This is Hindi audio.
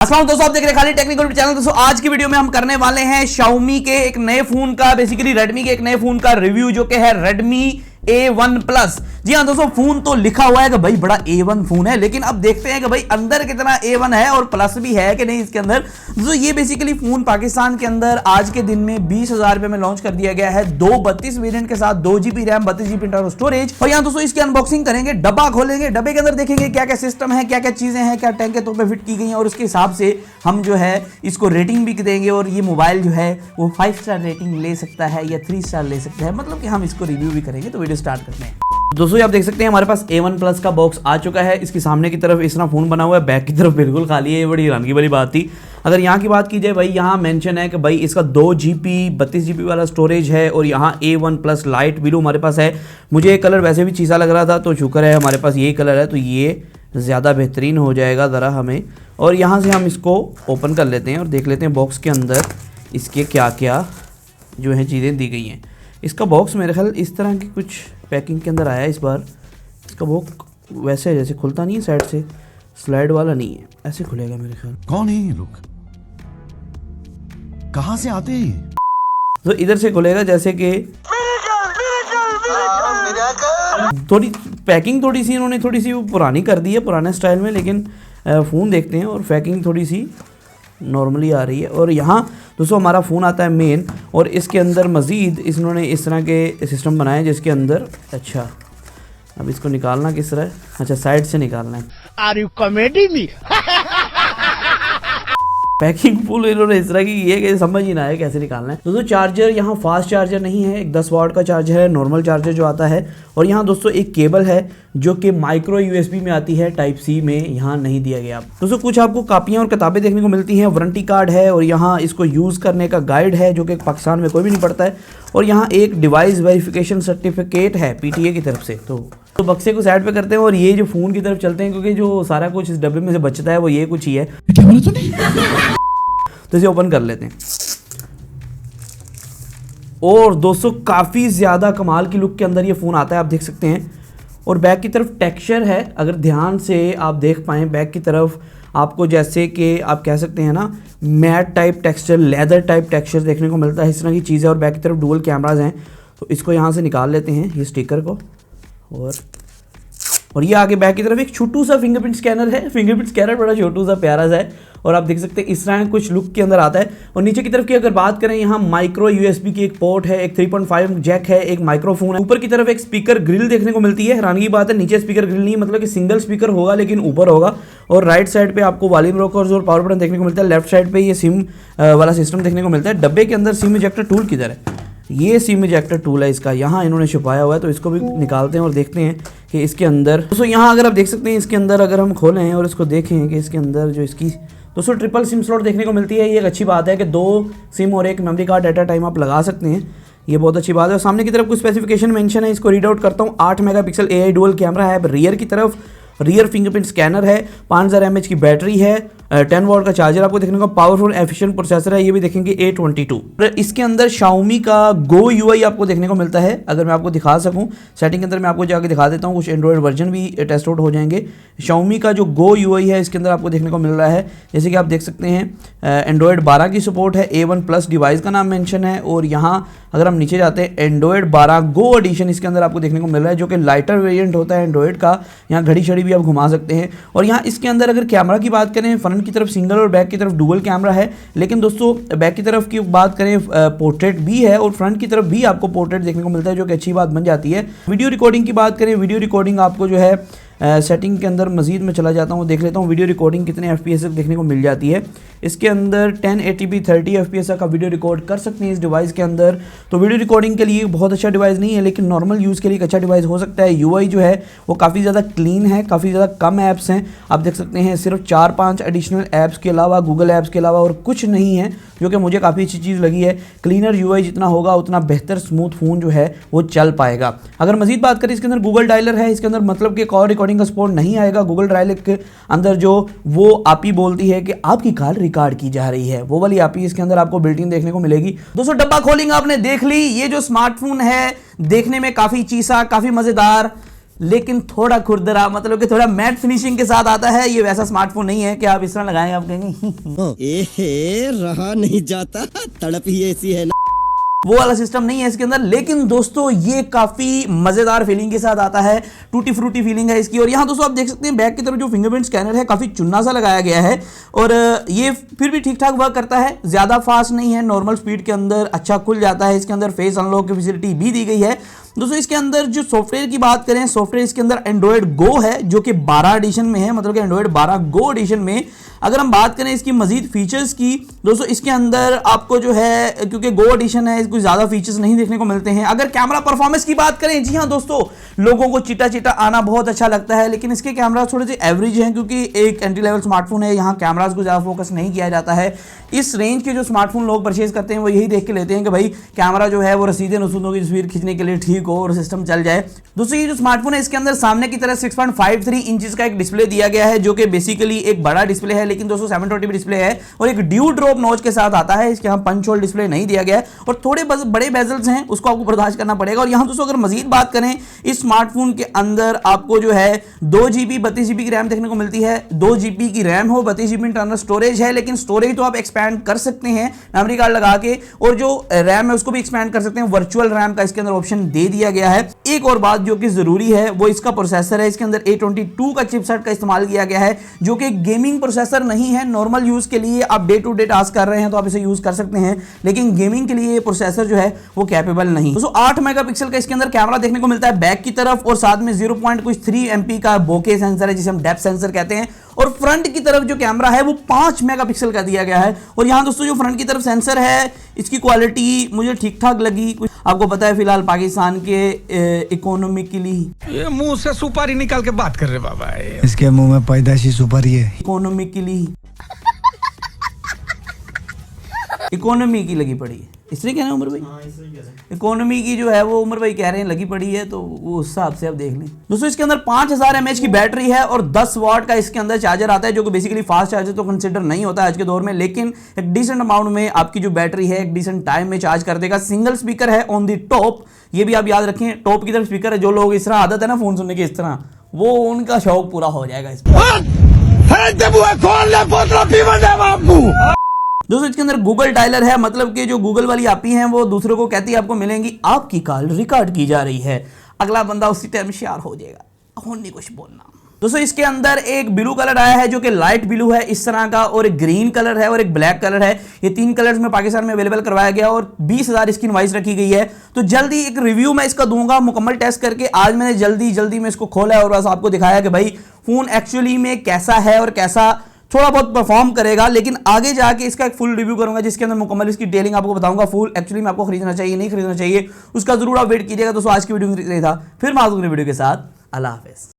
अस्सलाम दोस्तों, आप देख रहे हैं खाली टेक्निकल चैनल। दोस्तों आज की वीडियो में हम करने वाले हैं Xiaomi के एक नए फोन का, बेसिकली Redmi के एक नए फोन का रिव्यू, जो कि है Redmi A1 Plus। जी हाँ दोस्तों, फोन तो लिखा हुआ है कि भाई बड़ा A1 फोन है, लेकिन अब देखते हैं कि भाई अंदर कितना A1 है और प्लस भी है कि नहीं इसके अंदर। तो ये बेसिकली फोन पाकिस्तान के अंदर आज के दिन में 20,000 रुपए में लॉन्च कर दिया गया है, 232 वेरिएंट के साथ, 2GB RAM, 32GB internal storage. और यहाँ दोस्तों इसकी अनबॉक्सिंग करेंगे, डब्बा खोलेंगे, डब्बे के अंदर देखेंगे क्या क्या सिस्टम है, क्या क्या चीजें हैं, क्या टैंक के तौर पर फिट की गई हैं, और उसके हिसाब से हम जो है इसको रेटिंग भी देंगे। और ये मोबाइल जो है वो 5 स्टार रेटिंग ले सकता है या 3 स्टार ले सकता है, मतलब कि हम इसको रिव्यू भी करेंगे। तो वीडियो स्टार्ट करते हैं। दोस्तों आप देख सकते हैं हमारे पास A1 Plus का बॉक्स आ चुका है। इसके सामने की तरफ इस तरह फोन बना हुआ है, बैक की तरफ बिल्कुल खाली है। ये बड़ी हैरानगी वाली बात थी। अगर यहाँ की बात की जाए भाई, यहाँ मेंशन है कि भाई इसका 2GB 32GB वाला स्टोरेज है, और यहाँ A1 Plus लाइट ब्लू हमारे पास है। मुझे ये कलर वैसे भी चीज़ा लग रहा था, तो शुक्र है हमारे पास यही कलर है, तो ये ज़्यादा बेहतरीन हो जाएगा ज़रा हमें। और यहाँ से हम इसको ओपन कर लेते हैं और देख लेते हैं बॉक्स के अंदर इसके क्या क्या जो है चीज़ें दी गई हैं। इसका बॉक्स मेरे ख्याल इस तरह की कुछ पैकिंग के अंदर आया है इस बार। इसका बॉक्स वैसे जैसे खुलता नहीं है साइड से, स्लाइड वाला नहीं है, ऐसे खुलेगा मेरे ख्याल। कौन है ये लोग, कहाँ से आते हैं? तो इधर से खुलेगा जैसे कि थोड़ी पैकिंग थोड़ी सी इन्होंने थोड़ी सी पुरानी कर दी है, पुराने स्टाइल में, लेकिन फ़ोन देखते हैं और पैकिंग थोड़ी सी नॉर्मली आ रही है। और यहाँ दोस्तों हमारा फ़ोन आता है मेन, और इसके अंदर मज़ीद इन्होंने इस तरह के सिस्टम बनाए जिसके अंदर, अच्छा अब इसको निकालना किस तरह है, अच्छा साइड से निकालना है। Are you comedy me? Packing full इन्होंने इस तरह की ये कि समझ ही ना आए कैसे निकालना है। दोस्तों चार्जर यहाँ फास्ट चार्जर नहीं है, एक 10 वाट का चार्जर है, नॉर्मल चार्जर जो आता है। और यहाँ दोस्तों एक केबल है जो कि माइक्रो USB में आती है, टाइप C में यहाँ नहीं दिया गया। दोस्तों कुछ आपको कापियाँ और किताबें देखने को मिलती हैं, वारंटी कार्ड है, और यहाँ इसको यूज़ करने का गाइड है जो कि पाकिस्तान में कोई भी नहीं पढ़ता है। और यहाँ एक डिवाइस वेरिफिकेशन सर्टिफिकेट है PTA की तरफ से। तो बक्से को साइड पे करते हैं और ये जो फ़ोन की तरफ चलते हैं, क्योंकि जो सारा कुछ इस डब्बे में से बचता है वो ये कुछ ही है। तो इसे ओपन कर लेते हैं। और दोस्तों काफ़ी ज़्यादा कमाल की लुक के अंदर ये फ़ोन आता है, आप देख सकते हैं। और बैक की तरफ टेक्सचर है, अगर ध्यान से आप देख पाएँ बैक की तरफ आपको, जैसे कि आप कह सकते हैं ना, matte type texture, leather type texture देखने को मिलता है, इस तरह की चीज़ है। और बैक की तरफ डुअल कैमराज हैं। तो इसको यहाँ से निकाल लेते हैं ये स्टिकर को, और ये आगे बैक की तरफ एक छोटू सा फिंगरप्रिंट स्कैनर है। फिंगरप्रिंट स्कैनर बड़ा छोटू सा प्यारा सा है, और आप देख सकते हैं इस तरह कुछ लुक के अंदर आता है। और नीचे की तरफ की अगर बात करें, यहाँ माइक्रो USB की एक पोर्ट है, एक 3.5 जैक है, एक माइक्रोफोन है। ऊपर की तरफ एक स्पीकर ग्रिल देखने को मिलती है। हैरानी की बात है नीचे स्पीकर ग्रिल नहीं, मतलब कि सिंगल स्पीकर होगा लेकिन ऊपर होगा। और राइट साइड पे आपको वॉल्यूम रोकर्स और पावर बटन देखने को मिलता है। लेफ्ट साइड पे ये सिम वाला सिस्टम देखने को मिलता है। डब्बे के अंदर सिम इजेक्टर टूल किधर है? ये सिम इजेक्टर टूल है इसका, यहाँ इन्होंने छुपाया हुआ है। तो इसको भी निकालते हैं और देखते हैं कि इसके अंदर, दोस्तों यहाँ अगर आप देख सकते हैं इसके अंदर, अगर हम खोलें और इसको देखें कि इसके अंदर जो इसकी दोस्तों ट्रिपल सिम स्लॉट देखने को मिलती है। ये एक अच्छी बात है कि 2 सिम और एक memory card at a time आप लगा सकते हैं, ये बहुत अच्छी बात है। और सामने की तरफ कुछ स्पेसिफिकेशन मेंशन है, इसको रीड आउट करता हूँ। 8 मेगापिक्सल AI डुअल कैमरा है। रियर की तरफ रियर फिंगरप्रिंट स्कैनर है, 5000 mAh की बैटरी है, 10 वाट का चार्जर आपको देखने को, पावरफुल एफिशिएंट प्रोसेसर है, ये भी देखेंगे A22। इसके अंदर Xiaomi का Go UI आपको देखने को मिलता है। अगर मैं आपको दिखा सकूं सेटिंग के अंदर, मैं आपको जाके दिखा देता हूं, कुछ एंड्रॉइड वर्जन भी टेस्ट आउट हो जाएंगे। Xiaomi का जो Go UI है इसके अंदर आपको देखने को मिल रहा है, जैसे कि आप देख सकते हैं एंड्रॉइड 12 की सपोर्ट है, A1 Plus डिवाइस का नाम मेंशन है। और यहाँ अगर हम नीचे जाते हैं, एंड्रॉइड 12 Go एडिशन इसके अंदर आपको देखने को मिल रहा है, जो कि लाइटर वेरिएंट होता है एंड्रॉइड का। यहाँ घड़ी छड़ी भी आप घुमा सकते हैं। और यहाँ इसके अंदर अगर कैमरा की बात करें, फ्रंट की तरफ सिंगल और बैक की तरफ डुअल कैमरा है। लेकिन दोस्तों बैक की तरफ की बात करें, पोर्ट्रेट भी है, और फ्रंट की तरफ भी आपको पोर्ट्रेट देखने को मिलता है, जो कि अच्छी बात बन जाती है। वीडियो रिकॉर्डिंग की बात करें, वीडियो रिकॉर्डिंग आपको जो है सेटिंग के अंदर मजीद में चला जाता हूँ, देख लेता हूँ वीडियो रिकॉर्डिंग कितने FPS देखने को मिल जाती है। इसके अंदर 1080p 30 FPS का वीडियो रिकॉर्ड कर सकते हैं इस डिवाइस के अंदर। तो वीडियो रिकॉर्डिंग के लिए बहुत अच्छा डिवाइस नहीं है, लेकिन नॉर्मल यूज़ के लिए एक अच्छा डिवाइस हो सकता है। UI जो है वो काफ़ी ज़्यादा क्लीन है, काफ़ी ज़्यादा कम ऐप्स हैं, आप देख सकते हैं। सिर्फ 4-5 एडिशनल ऐप्स के अलावा, गूगल ऐप्स के अलावा और कुछ नहीं है, जो कि मुझे काफ़ी अच्छी चीज़ लगी है। क्लीनर UI जितना होगा उतना बेहतर स्मूथ फ़ोन जो है वो चल पाएगा। अगर मजीद बात करें, इसके अंदर गूगल डायलर है, इसके अंदर मतलब कि कॉल रिकॉर्डिंग का सपोर्ट नहीं आएगा। गूगल डायलर के अंदर जो वो API बोलती है कि आपकी कॉल रिकॉर्ड की जा रही है, वो वाली API इसके अंदर आपको बिल्ट इन देखने को मिलेगी। दोस्तों डब्बा खोलेंगे, आपने देख ली, ये जो स्मार्टफोन है देखने में काफ़ी चीसा, काफ़ी मज़ेदार, लेकिन थोड़ा खुरदरा, मतलब कि थोड़ा मैट फिनिशिंग के साथ आता है। ये वैसा स्मार्टफोन नहीं है कि आप इस तरह लगाएंगे आप कहेंगे रहा नहीं जाता, तड़प ही ऐसी है ना। वो वाला सिस्टम नहीं है इसके अंदर। लेकिन दोस्तों ये काफी मजेदार फीलिंग के साथ आता है, टूटी फ्रूटी फीलिंग है इसकी। और यहाँ दोस्तों आप देख सकते हैं बैक की तरफ जो फिंगरप्रिंट स्कैनर है काफी चुन्ना सा लगाया गया है और ये फिर भी ठीक ठाक वर्क करता है, ज्यादा फास्ट नहीं है, नॉर्मल स्पीड के अंदर अच्छा खुल जाता है। इसके अंदर फेस अनलॉक की फैसिलिटी भी दी गई है। दोस्तों इसके अंदर जो सॉफ्टवेयर की बात करें, सॉफ्टवेयर इसके अंदर एंड्रॉइड गो है जो कि 12 एडिशन में है, मतलब कि एंड्रॉइड 12 गो एडिशन में। अगर हम बात करें इसकी मजीद फीचर्स की, दोस्तों इसके अंदर आपको जो है, क्योंकि गो एडिशन है, कुछ ज्यादा फीचर्स नहीं देखने को मिलते हैं। अगर कैमरा परफॉर्मेंस की बात करें, जी हाँ दोस्तों, लोगों को चिटा चिटा आना बहुत अच्छा लगता है, लेकिन इसके कैमरा थोड़े से एवरेज हैं क्योंकि एक एंट्री लेवल स्मार्टफोन है, यहाँ कैमराज को ज्यादा फोकस नहीं किया जाता है। इस रेंज के जो स्मार्टफोन लोग परचेज करते हैं वो यही देख के लेते हैं कि भाई कैमरा जो है वो रसीदे नसूदों की तस्वीर खींचने के लिए ठीक हो और सिस्टम चल जाए। दोस्तों ये जो स्मार्टफोन है इसके अंदर सामने की तरह 6.53 इंचेस का एक डिस्प्ले दिया गया है जो कि बेसिकली एक बड़ा डिस्प्ले है, लेकिन दोस्तों 720p डिस्प्ले है और एक ड्यू ड्रॉप नॉच के साथ आता है। इसके यहाँ पंच होल डिस्प्ले नहीं दिया गया है और थोड़े बड़े बेजल्स हैं, उसको आपको बर्दाश्त करना पड़ेगा। और यहाँ दोस्तों अगर मजीद बात करें, इस स्मार्टफोन के अंदर आपको जो है 2GB 32GB की रैम देखने को मिलती है। 2GB की रैम हो, 32GB इंटरनल स्टोरेज है, लेकिन स्टोरेज तो आप एक्सपैंड कर सकते हैं मेमोरी कार्ड लगा के, और जो रैम है उसको भी एक्सपैंड कर सकते हैं। वर्चुअल रैम का इसके अंदर ऑप्शन दे दिया गया है। एक और बात जो कि जरूरी है वो इसका प्रोसेसर है। इसके अंदर A22 का चिपसेट का इस्तेमाल किया गया है जो कि गेमिंग प्रोसेसर नहीं है। नॉर्मल यूज के लिए आप डे टू डे टास्क कर रहे हैं तो आप इसे यूज कर सकते हैं, लेकिन गेमिंग के लिए ये प्रोसेसर जो है वो कैपेबल नहीं। दोस्तों 8 मेगापिक्सल का इसके अंदर कैमरा देखने को मिलता है बैक की तरफ, और साथ में 0.3 MP का बोके सेंसर है जिसे हम डेप्थ सेंसर कहते हैं। और फ्रंट की तरफ जो कैमरा है वो 5 मेगापिक्सल का दिया गया है। और यहां दोस्तों जो फ्रंट की तरफ सेंसर है इसकी क्वालिटी मुझे ठीक ठाक लगी। आपको पता है फिलहाल पाकिस्तान के इकोनॉमिकली, ये मुंह से सुपारी निकाल के बात कर रहे बाबा, इसके मुंह में पैदाशी सुपारी है। इकोनॉमी की लगी पड़ी है, इसलिए कह रहे हैं उमर भाई। इकोनॉमी की जो है वो उमर भाई कह रहे हैं लगी पड़ी है, तो वो उस हिसाब से आप देख लें। दोस्तों इसके अंदर 5000 mAh की बैटरी है और 10 वाट का इसके अंदर चार्जर आता है जो कि बेसिकली फास्ट चार्जर तो कंसिडर नहीं होता आज के दौर में, लेकिन एक डिसेंट अमाउंट में आपकी जो बैटरी है एक डिसेंट टाइम में चार्ज कर देगा। सिंगल स्पीकर है ऑन दी टॉप, ये भी आप याद रखें, टॉप की तरफ स्पीकर है। जो लोग इस तरह आदत है ना फोन सुनने की इस तरह, वो उनका शौक पूरा हो जाएगा इसमें। दोस्तों इसके अंदर गूगल डायलर है, मतलब कि जो गूगल वाली आती हैं वो दूसरों को कहती है आपको मिलेंगी, आपकी कॉल रिकॉर्ड की जा रही है, अगला बंदा उसी टाइम शेयर हो जाएगा, नहीं कुछ बोलना। दोस्तों इसके अंदर एक ब्लू कलर आया है जो कि लाइट ब्लू है इस तरह का, और एक ग्रीन कलर है और एक ब्लैक कलर है। ये 3 कलर्स में पाकिस्तान में अवेलेबल करवाया गया और 20,000 इसकी इनवॉइस रखी गई है। तो जल्दी एक रिव्यू मैं इसका दूंगा मुकम्मल टेस्ट करके। आज मैंने जल्दी में इसको खोला है और बस आपको दिखाया कि भाई फोन एक्चुअली में कैसा है और कैसा थोड़ा बहुत परफॉर्म करेगा, लेकिन आगे जाके इसका एक फुल रिव्यू करूंगा जिसके अंदर मुकम्मल इसकी डिटेलिंग आपको बताऊंगा। फुल एक्चुअली में आपको खरीदना चाहिए नहीं खरीदना चाहिए उसका जरूर आप वेट कीजिएगा। दोस्तों आज की वीडियो में था, फिर मैं आऊंगा वीडियो के साथ। अल्लाह हाफिज़।